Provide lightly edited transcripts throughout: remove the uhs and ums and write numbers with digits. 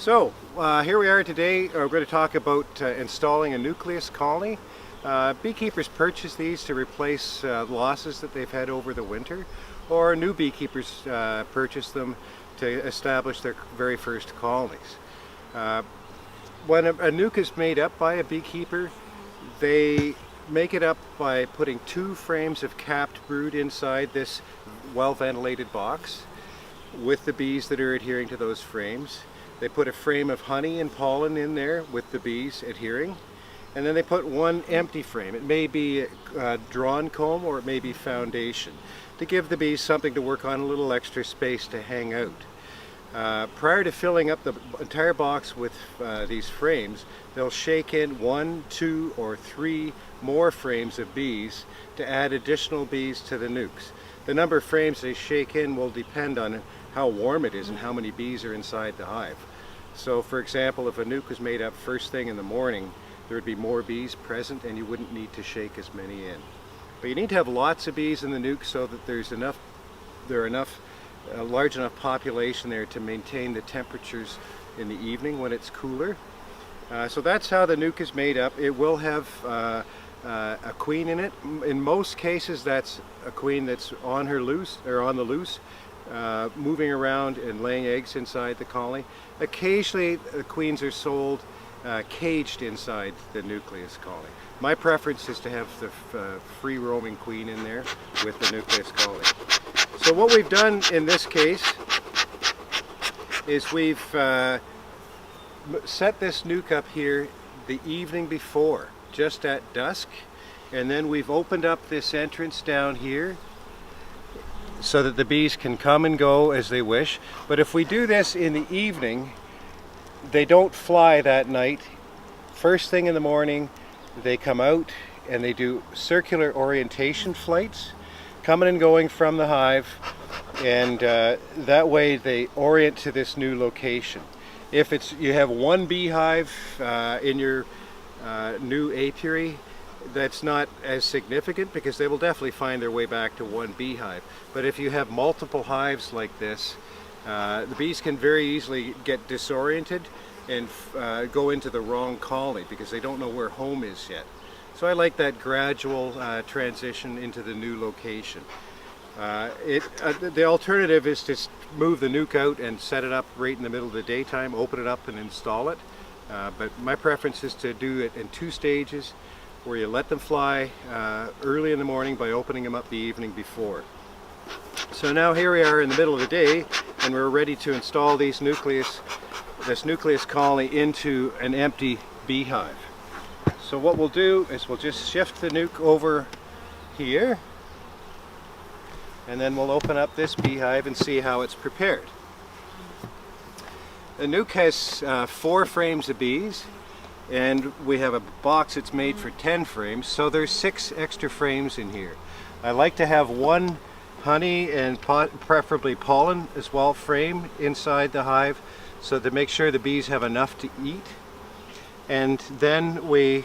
So here we are today. We're going to talk about installing a nucleus colony. Beekeepers purchase these to replace losses that they've had over the winter, or new beekeepers purchase them to establish their very first colonies. When a nuke is made up by a beekeeper, they make it up by putting 2 frames of capped brood inside this well-ventilated box with the bees that are adhering to those frames. They put a frame of honey and pollen in there with the bees adhering, and then they put 1 empty frame. It may be drawn comb or it may be foundation, to give the bees something to work on, a little extra space to hang out. Prior to filling up the entire box with these frames, they'll shake in 1, 2, or 3 more frames of bees to add additional bees to the nukes. The number of frames they shake in will depend on how warm it is and how many bees are inside the hive. So for example, if a nuke was made up first thing in the morning, there would be more bees present and you wouldn't need to shake as many in. But you need to have lots of bees in the nuke so that there are a large enough population there to maintain the temperatures in the evening when it's cooler. So that's how the nuke is made up. It will have a queen in it. In most cases that's a queen that's on the loose, moving around and laying eggs inside the colony. Occasionally the queens are sold caged inside the nucleus colony. My preference is to have the free roaming queen in there with the nucleus colony. So what we've done in this case is we've set this nuke up here the evening before, just at dusk, and then we've opened up this entrance down here so that the bees can come and go as they wish. But if we do this in the evening, they don't fly that night. First thing in the morning, they come out and they do circular orientation flights, coming and going from the hive, and that way they orient to this new location. If you have 1 beehive in your new apiary, that's not as significant because they will definitely find their way back to 1 beehive. But if you have multiple hives like this, the bees can very easily get disoriented and go into the wrong colony because they don't know where home is yet. So I like that gradual transition into the new location. The alternative is to move the nuke out and set it up right in the middle of the daytime, open it up and install it. But my preference is to do it in 2 stages, where you let them fly early in the morning by opening them up the evening before. So now here we are in the middle of the day and we're ready to install this nucleus colony into an empty beehive. So what we'll do is we'll just shift the nuke over here, and then we'll open up this beehive and see how it's prepared. The nuke has 4 frames of bees, and we have a box that's made for 10 frames, so there's 6 extra frames in here. I like to have 1 honey and preferably pollen as well frame inside the hive, so to make sure the bees have enough to eat. And then we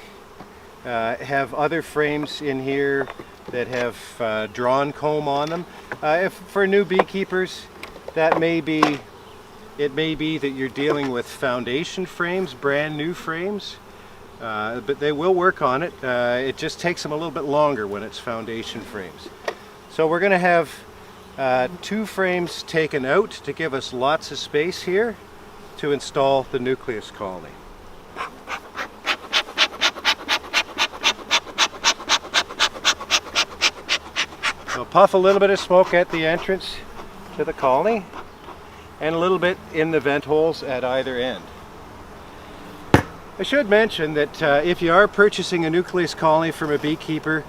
have other frames in here that have drawn comb on them. For new beekeepers, it may be that you're dealing with foundation frames, brand new frames, but they will work on it. It just takes them a little bit longer when it's foundation frames. So we're going to have 2 frames taken out to give us lots of space here to install the nucleus colony. So puff a little bit of smoke at the entrance to the colony and a little bit in the vent holes at either end. I should mention that if you are purchasing a nucleus colony from a beekeeper,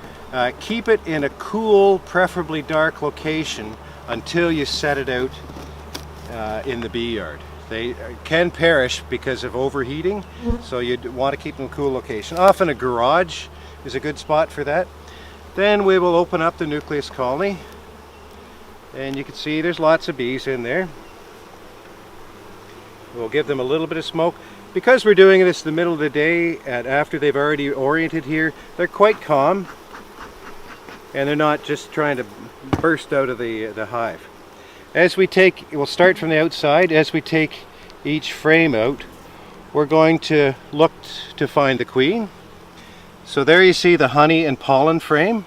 keep it in a cool, preferably dark location until you set it out in the bee yard. They can perish because of overheating, so you want to keep them in a cool location. Often a garage is a good spot for that. Then we will open up the nucleus colony, and you can see there's lots of bees in there. We'll give them a little bit of smoke. Because we're doing this in the middle of the day and after they've already oriented here, they're quite calm and they're not just trying to burst out of the hive. As we take, we'll start from the outside. As we take each frame out, we're going to look to find the queen. So there you see the honey and pollen frame.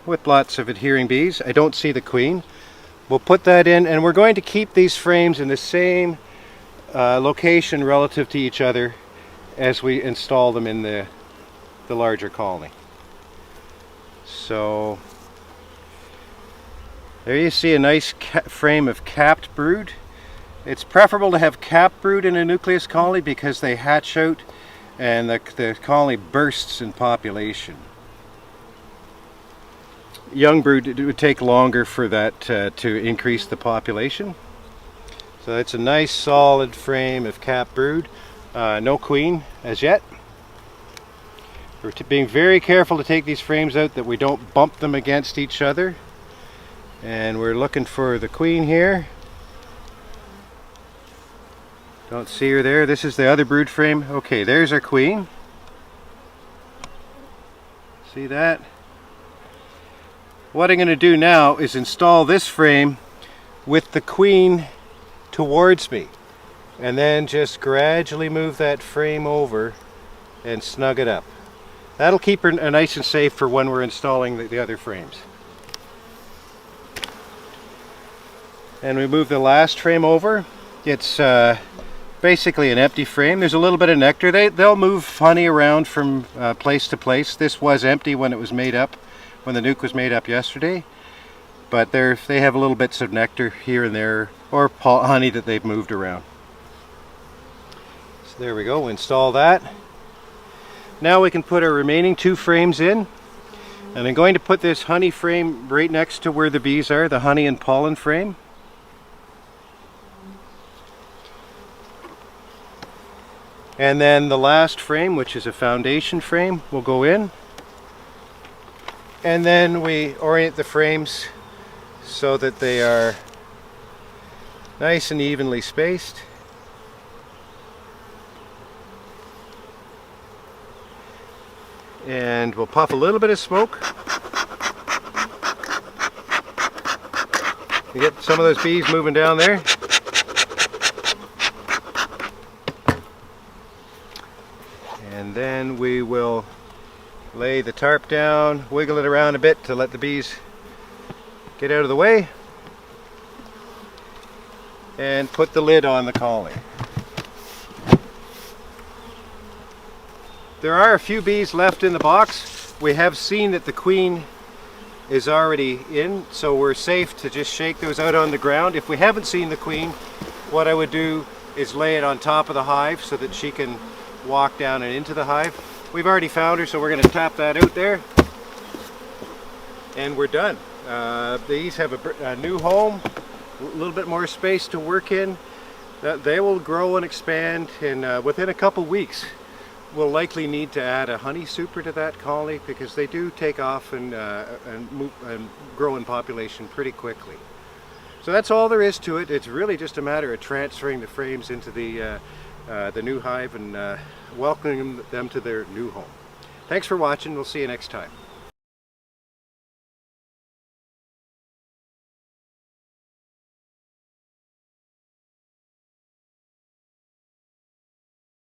With lots of adhering bees. I don't see the queen. We'll put that in, and we're going to keep these frames in the same location relative to each other as we install them in the larger colony. So there you see a nice frame of capped brood. It's preferable to have capped brood in a nucleus colony because they hatch out and the colony bursts in population. Young brood, it would take longer for that to increase the population. So it's a nice solid frame of capped brood. No queen as yet. We're being very careful to take these frames out that we don't bump them against each other. And we're looking for the queen here. Don't see her there. This is the other brood frame. Okay, there's our queen. See that? What I'm going to do now is install this frame with the queen towards me, and then just gradually move that frame over and snug it up. That'll keep her nice and safe for when we're installing the other frames. And we move the last frame over. It's basically an empty frame. There's a little bit of nectar. They'll move honey around from place to place. This was empty when it was made up, when the nuke was made up yesterday, but they have little bits of nectar here and there, or honey that they've moved around. So there we go, we'll install that. Now we can put our remaining two frames in, and I'm going to put this honey frame right next to where the bees are, the honey and pollen frame. And then the last frame, which is a foundation frame, will go in. And then we orient the frames so that they are nice and evenly spaced. And we'll puff a little bit of smoke. You get some of those bees moving down there. And then we will lay the tarp down, wiggle it around a bit to let the bees get out of the way, and put the lid on the colony. There are a few bees left in the box. We have seen that the queen is already in, so we're safe to just shake those out on the ground. If we haven't seen the queen, what I would do is lay it on top of the hive so that she can walk down and into the hive. We've already found her, so we're going to tap that out there, and we're done. These have a new home, a little bit more space to work in. They will grow and expand, and within a couple weeks we'll likely need to add a honey super to that colony, because they do take off and grow in population pretty quickly. So that's all there is to it. It's really just a matter of transferring the frames into the new hive and welcoming them to their new home. Thanks for watching. We'll see you next time.